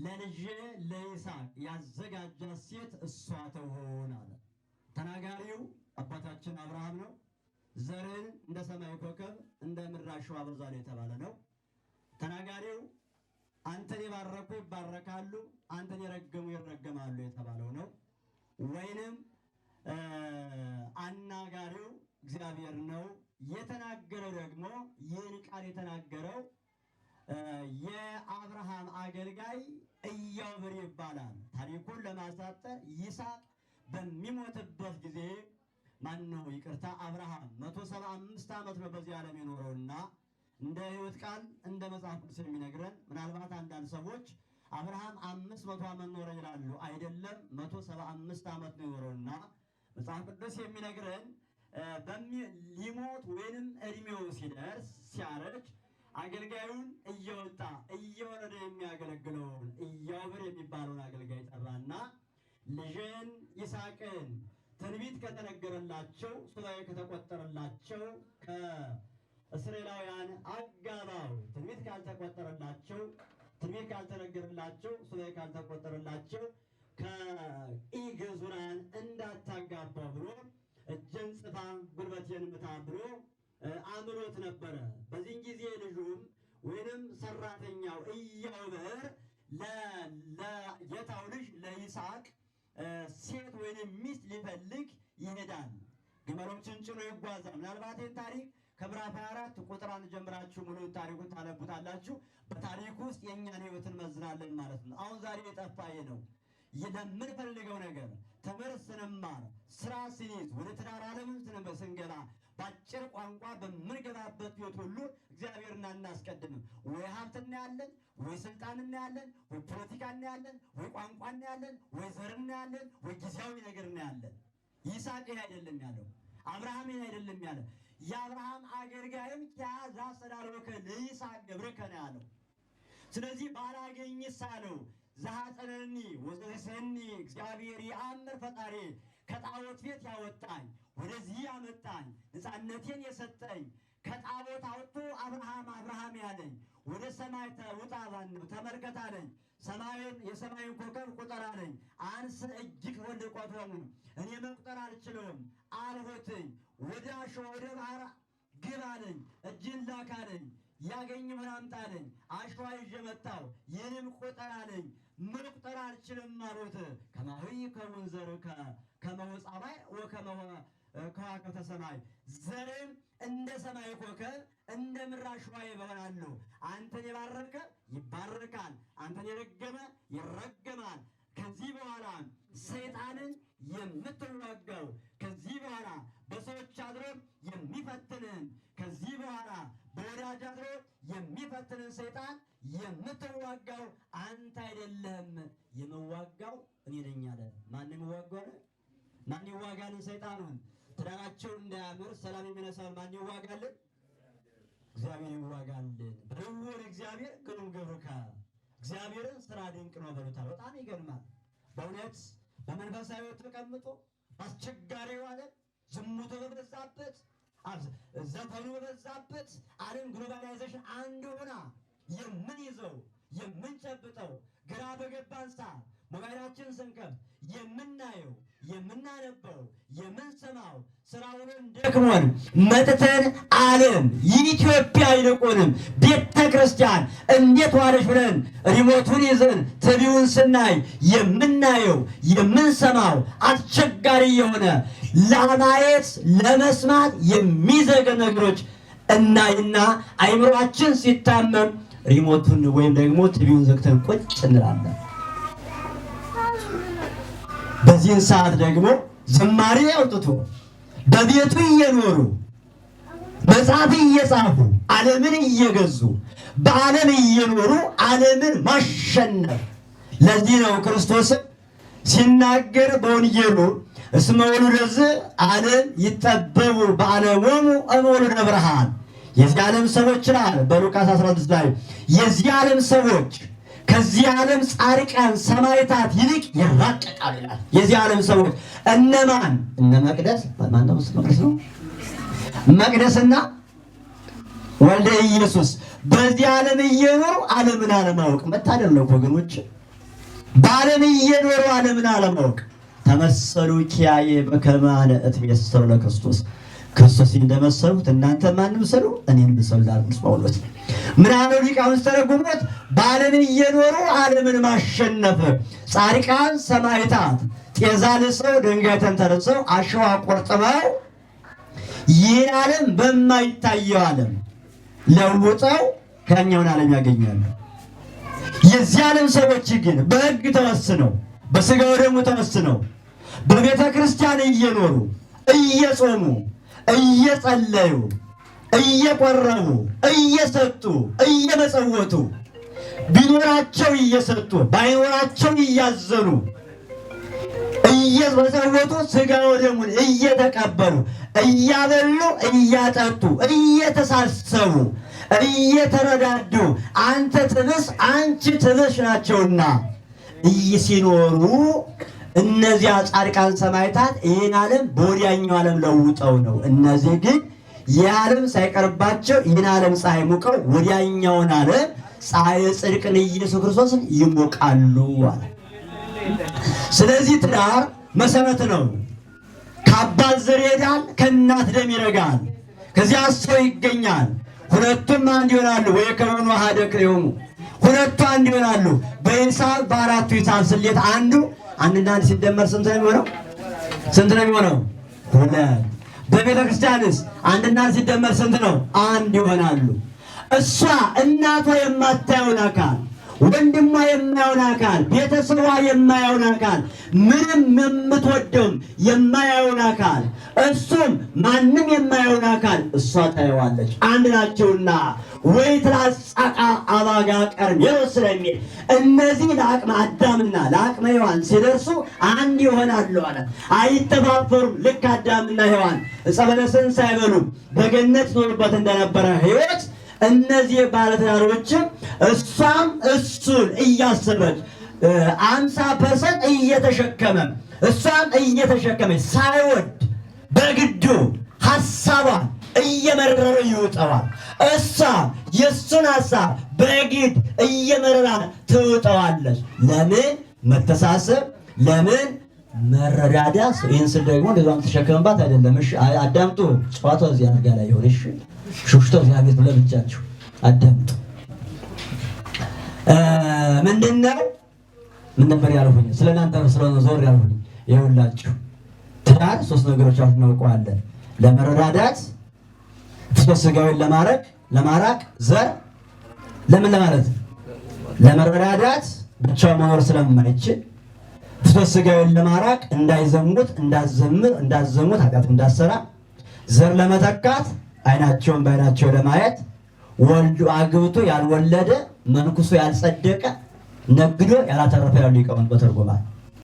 ለልጄ ለይስሐቅ ያዘጋጃት ሴት እሷ ትሁን አለ። ተናጋሪው አባታችን አብርሃም ነው። ዘርን እንደ ሰማይ ኮከብ እንደ ምድር አሸዋ አበዛለሁ የተባለ ነው። ተናጋሪው አንተን የባረኩ ይባረካሉ፣ አንተን የረገሙ ይረገማሉ የተባለው ነው። ወይንም አናጋሪው እግዚአብሔር ነው። የተናገረው ደግሞ ይህን ቃል የተናገረው የአብርሃም አገልጋይ ኢዮብር ይባላል። ታሪኩን ለማሳጠር ይስሐቅ በሚሞትበት ጊዜ ማነው ይቅርታ አብርሃም 175 ዓመት ነው በዚህ ዓለም የኖረውና እንደ ሕይወት ቃል እንደ መጽሐፍ ቅዱስ የሚነግረን ምናልባት አንዳንድ ሰዎች አብርሃም 500 ዓመት ኖረ ይላሉ። አይደለም 175 ዓመት ነው የኖረውና መጽሐፍ ቅዱስ የሚነግረን ሊሞት ወይንም እድሜው ሲደርስ ሲያረጅ አገልጋዩን እየወጣ እየወረደ የሚያገለግለውን ኢዮብር የሚባለውን አገልጋይ ጠራና ልጅን ይስሐቅን ትንቢት ከተነገረላቸው ሱባኤ ከተቆጠረላቸው ከእስራኤላውያን አጋባው ትንቢት ካልተቆጠረላቸው ትንቢት ካልተነገረላቸው ሱባኤ ካልተቆጠረላቸው ከኢገዙራን እንዳታጋባው ብሎ እጅን ጽፋ ጉልበቴን ምታ ብሎ አምሮት ነበረ። በዚህ ጊዜ ልጁም ወይንም ሰራተኛው ኢዮብር ለጌታው ልጅ ለይስሐቅ ሴት ወይንም ሚስት ሊፈልግ ይሄዳል። ግመሎችን ጭኖ ይጓዛል። ምናልባት ይህን ታሪክ ከምዕራፍ 24 ቁጥር 1 ጀምራችሁ ሙሉ ታሪኩን ታነቡታላችሁ። በታሪኩ ውስጥ የእኛን ሕይወት እንመዝናለን ማለት ነው። አሁን ዛሬ የጠፋ ይሄ ነው። ለምንፈልገው ነገር ትምህርት ስንማር ስራ ስንይዝ ወደ ትዳር ዓለም ስንገባ በአጭር ቋንቋ በምንገባበት ሕይወት ሁሉ እግዚአብሔርን እናስቀድምም። ወይ ሀብት እናያለን፣ ወይ ስልጣን እናያለን፣ ወይ ፖለቲካ እናያለን፣ ወይ ቋንቋ እናያለን፣ ወይ ዘር እናያለን፣ ወይ ጊዜያዊ ነገር እናያለን። ይስሐቅ ይህ አይደለም ያለው፣ አብርሃም ይህ አይደለም ያለው። የአብርሃም አገልጋይም ያዛ ሰዳልወከ ለይስሐቅ ገብርከ ነው ያለው። ስለዚህ ባላገኝ ሳለው ዘሐፀነኒ ወዘሰኒ እግዚአብሔር ያአምር ፈጣሪ ከጣዖት ቤት ያወጣኝ ወደዚህ ያመጣኝ ነፃነቴን የሰጠኝ ከጣዖት አውጥቶ አብርሃም ያለኝ ወደ ሰማይ ውጣ ባነው ተመልከት አለኝ። ሰማይን የሰማይን ኮከብ ቁጠር አለኝ። አንስ እጅግ ወልድ ቆጥረሙ እኔ መቁጠር አልችለውም አልሆትኝ ወደ አሸዋ ወደ ባህር ግብ አለኝ። እጅን ላክ አለኝ። ያገኘውን አምጣ አለኝ። አሸዋ ይዤ መጣሁ። ይህንም ቁጠር አለኝ። መቁጠር አልችልም አልሆት ከማዊ ከወንዘርከ ከመወፃባይ ከዋክብተ ሰማይ ዘርም እንደ ሰማይ ኮከብ እንደ ምድር አሸዋ ይሆናሉ። አንተን የባረከ ይባረካል፣ አንተን የረገመ ይረገማል። ከዚህ በኋላ ሰይጣንን የምትዋጋው ከዚህ በኋላ በሰዎች አድሮ የሚፈትንን ከዚህ በኋላ በወዳጅ አድሮ የሚፈትንን ሰይጣን የምትዋጋው አንተ አይደለም፣ የምዋጋው እኔ ነኝ አለ። ማን የሚዋጋው? ማን ይዋጋልን? ሰይጣኑን። ትዳራቸው እንዳያምር ሰላም የሚነሳውን ማን ይዋጋልን? እግዚአብሔር ይዋጋልን። በልወር እግዚአብሔር ግሩም ገብርከ እግዚአብሔርን ስራ ድንቅ ነው በሉታል። በጣም ይገርማል በእውነት በመንፈሳዊ ተቀምጦ አስቸጋሪው ዓለም ዝሙቱ በበዛበት ዘፈኑ በበዛበት ዓለም ግሎባላይዜሽን አንድ ሆና የምንይዘው የምንጨብጠው ግራ በገባን ሰዓት ሞባይላችን ስንከፍት የምናየው የምናነበው የምንሰማው ስራውን ደክሞን መጥተን ዓለም የኢትዮጵያ ይልቁንም ቤተ ክርስቲያን እንዴት ዋለች ብለን ሪሞቱን ይዘን ቲቪውን ስናይ የምናየው የምንሰማው አስቸጋሪ የሆነ ለማየት ለመስማት የሚዘገን ነገሮች እናይና አይምሮአችን ሲታመም ሪሞቱን ወይም ደግሞ ቲቪውን ዘግተን ቁጭ እንላለን። በዚህን ሰዓት ደግሞ ዝማሬ አውጥቶ በቤቱ እየኖሩ መጽሐፍ እየጻፉ ዓለምን እየገዙ በዓለም እየኖሩ ዓለምን ማሸነፍ። ለዚህ ነው ክርስቶስ ሲናገር በወንጌሉ እስመ ወሉደ ዓለም ይጠበቡ በዓለሞሙ እምወሉደ ብርሃን የዚህ ዓለም ሰዎች ይላል በሉቃስ 16 ላይ የዚህ ዓለም ሰዎች ከዚህ ዓለም ጻድቃን ሰማዕታት ይልቅ ይራቀቃሉ ይላል። የዚህ ዓለም ሰዎች እነማን? እነ መቅደስ ማነው? መቅደስ ነው። መቅደስና ወልደ ኢየሱስ በዚህ ዓለም እየኖሩ ዓለምን አለማወቅ መታደል ነው ወገኖች። በዓለም እየኖሩ ዓለምን አለማወቅ ተመሰሉ ኪያዬ በከመ አነ እትሜሰሉ ለክርስቶስ ክርስቶስ እንደመሰሉት እናንተ ማንም ሰሉ እኔን ምሰሉ ቅዱስ ጳውሎስ። ምናምን ሊቃውንት ተረጉሞት በዓለም እየኖሩ ዓለምን ማሸነፍ ጻድቃን ሰማዕታት ጤዛ ልሰው ድንጋይ ተንተርሰው አሸዋ ቆርጥመው ይህን ዓለም በማይታየው ዓለም ለውጠው ከኛውን ዓለም ያገኛሉ። የዚህ ዓለም ሰዎች ግን በሕግ ተወስነው በሥጋው ደሙ ተወስነው በቤተ ክርስቲያን እየኖሩ እየጾሙ እየጸለዩ እየቆረቡ እየሰጡ እየመጸወቱ ቢኖራቸው እየሰጡ ባይኖራቸው እያዘኑ እየመጸወቱ ሥጋው ደሙን እየተቀበሉ እያበሉ እያጠጡ እየተሳሰቡ እየተረዳዱ አንተ ትብስ አንቺ ትብስ ናቸውና ሲኖሩ እነዚያ ጻድቃን ሰማዕታት ይህን ዓለም በወዲያኛው ዓለም ለውጠው ነው። እነዚህ ግን የዓለም ሳይቀርባቸው ይህን ዓለም ፀሐይ ሙቀው ወዲያኛውን ዓለም ፀሐይ ጽድቅን ኢየሱስ ክርስቶስን ይሞቃሉ አለ። ስለዚህ ትዳር መሰረት ነው። ከአባት ዘር ይሄዳል፣ ከእናት ደም ይረጋል፣ ከዚያ ሰው ይገኛል። ሁለቱም አንድ ይሆናሉ። ወይከውኑ አሐደ ክልኤሆሙ ሁለቱ አንድ ይሆናሉ። በሂሳብ በአራቱ ሂሳብ ስሌት አንድና አንድ ሲደመር ስንት ነው የሚሆነው? ስንት ነው የሚሆነው? ሁለት። በቤተ ክርስቲያንስ አንድና አንድ ሲደመር ስንት ነው? አንድ ይሆናሉ። እሷ እናቷ የማታየውን አካል፣ ወንድሟ የማያውን አካል፣ ቤተሰቧ የማያውን አካል፣ ምንም የምትወደውም የማያውን አካል፣ እሱም ማንም የማያውን አካል እሷ ታየዋለች። አንድ ናቸውና ወይ ትላጻቃ አባጋ ቀርሜሎስ ስለሚል እነዚህ ለአቅመ አዳምና ለአቅመ ሔዋን ሲደርሱ አንድ ይሆናሉ አለ። አይተባበሩም። ልክ አዳምና ሔዋን ዕፀ በለስን ሳይበሉ በገነት ይኖሩበት እንደነበረ ሕይወት እነዚህ ባለትዳሮችም እሷም እሱን እያሰበች 50% እየተሸከመ እሷም እየተሸከመች ሳይወድ በግዱ ሐሳቧን እየመረረ ይውጠዋል። እሷ የእሱን ሐሳብ በግድ እየመረራ ትውጠዋለች። ለምን መተሳሰብ? ለምን መረዳዳት? ይህን ስል ደግሞ እንደዛም ተሸከምባት አይደለም። እሺ አዳምጡ። ጨዋታው እዚህ አልጋ ላይ ይሆን። እሺ ሹሽቶ እዚህ ቤት ለብቻችሁ አዳምጡ። ምንድነው ምን ነበር ያልኩኝ? ስለናንተ ስለሆነ ዞር ያልኩኝ ይኸውላችሁ። ትዳር ሶስት ነገሮች እናውቀዋለን። ለመረዳዳት፣ ክርስቶስ ሥጋዊን ለማራቅ፣ ዘር ለምን ለማለት ለመረዳዳት ብቻው መኖር ስለማይችል ክርስቶስ ሥጋዊን ለማራቅ እንዳዘሙት ኃጢአት እንዳሰራ፣ ዘር ለመተካት አይናቸውን በአይናቸው ለማየት፣ ወልዶ አግብቶ ያልወለደ መንኩሶ ያልጸደቀ ነግዶ ያላተረፈ ያሉ ሊቃውንት በተርጎማል።